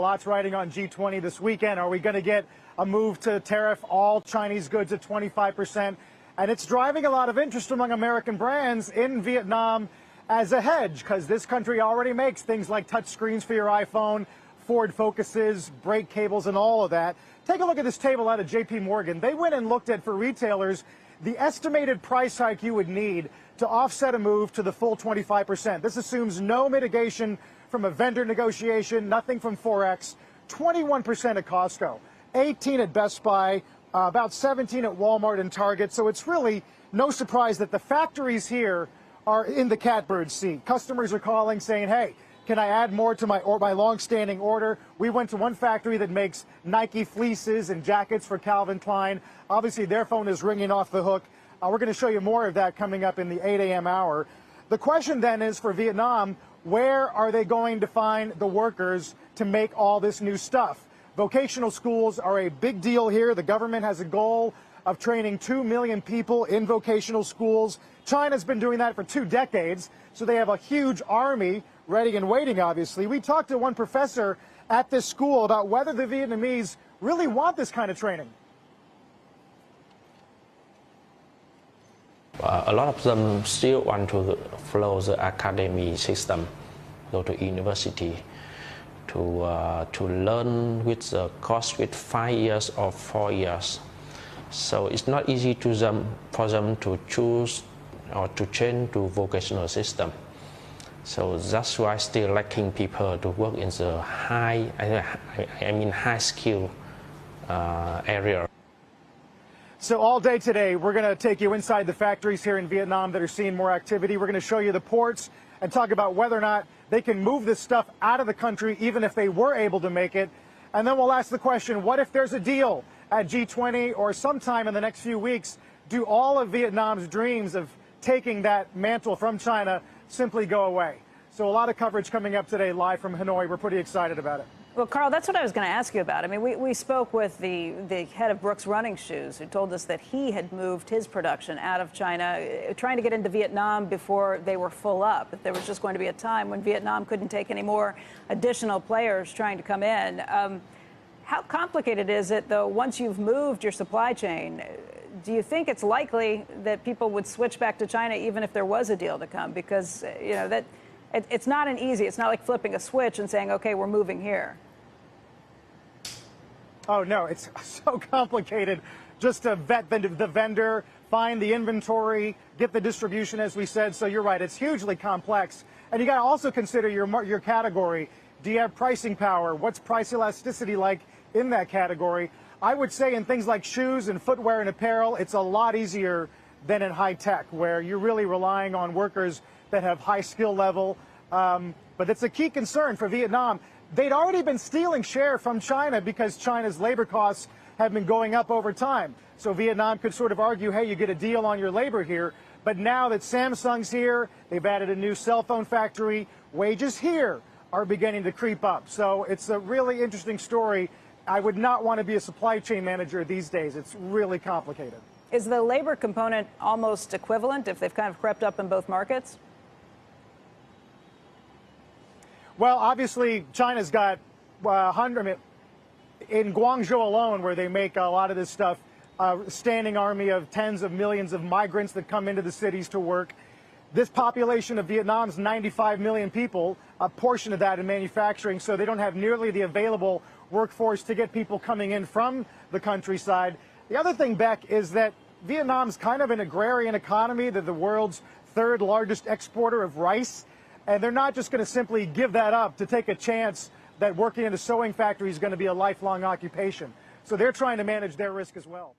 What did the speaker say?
Lots riding on G20 this weekend. Are we going to get a move to tariff all Chinese goods at 25%? And it's driving a lot of interest among American brands in Vietnam as a hedge, because this country already makes things like touch screens for your iPhone, Ford Focuses, brake cables, and all of that. Take a look at this table out of JP Morgan. They went and looked at, for retailers, the estimated price hike you would need to offset a move to the full 25%. This assumes no mitigation from a vendor negotiation, nothing from Forex, 21% at Costco, 18 at Best Buy, about 17 at Walmart and Target. So it's really no surprise that the factories here are in the catbird seat. Customers are calling saying, hey, can I add more to my long-standing order? We went to one factory that makes Nike fleeces and jackets for Calvin Klein. Obviously, their phone is ringing off the hook. We're going to show you more of that coming up in the 8 a.m. hour. The question then is for Vietnam, where are they going to find the workers to make all this new stuff? Vocational schools are a big deal here. The government has a goal of training 2 million people in vocational schools. China's been doing that for 2 decades, so they have a huge army ready and waiting, obviously. We talked to one professor at this school about whether the Vietnamese really want this kind of training. A lot of them still want to follow the academy system, go to university, to learn with the course with 5 years or 4 years. So it's not easy for them to choose or to change to vocational system. So that's why still lacking people to work in the high skill area. So all day today, we're going to take you inside the factories here in Vietnam that are seeing more activity. We're going to show you the ports and talk about whether or not they can move this stuff out of the country, even if they were able to make it. And then we'll ask the question, what if there's a deal at G20 or sometime in the next few weeks? Do all of Vietnam's dreams of taking that mantle from China simply go away? So a lot of coverage coming up today live from Hanoi. We're pretty excited about it. Well, Carl, that's what I was going to ask you about. I mean, we spoke with the head of Brooks Running Shoes, who told us that he had moved his production out of China, trying to get into Vietnam before they were full up. There was just going to be a time when Vietnam couldn't take any more additional players trying to come in. How complicated is it, though, once you've moved your supply chain? Do you think it's likely that people would switch back to China even if there was a deal to come? Because, you know, that it's not it's not like flipping a switch and saying, OK, we're moving here. Oh, no, it's so complicated just to vet the vendor, find the inventory, get the distribution, as we said. So you're right, it's hugely complex. And you got to also consider your category. Do you have pricing power? What's price elasticity like in that category? I would say in things like shoes and footwear and apparel, it's a lot easier than in high tech, where you're really relying on workers that have high skill level. But it's a key concern for Vietnam. They'd already been stealing share from China because China's labor costs have been going up over time. So Vietnam could sort of argue, hey, you get a deal on your labor here. But now that Samsung's here, they've added a new cell phone factory, wages here are beginning to creep up. So it's a really interesting story. I would not want to be a supply chain manager these days. It's really complicated. Is the labor component almost equivalent if they've kind of crept up in both markets? Well, obviously, China's got in Guangzhou alone, where they make a lot of this stuff, a standing army of tens of millions of migrants that come into the cities to work. This population of Vietnam's 95 million people, a portion of that in manufacturing, so they don't have nearly the available workforce to get people coming in from the countryside. The other thing, Beck, is that Vietnam's kind of an agrarian economy. They're the world's 3rd largest exporter of rice. And they're not just going to simply give that up to take a chance that working in a sewing factory is going to be a lifelong occupation. So they're trying to manage their risk as well.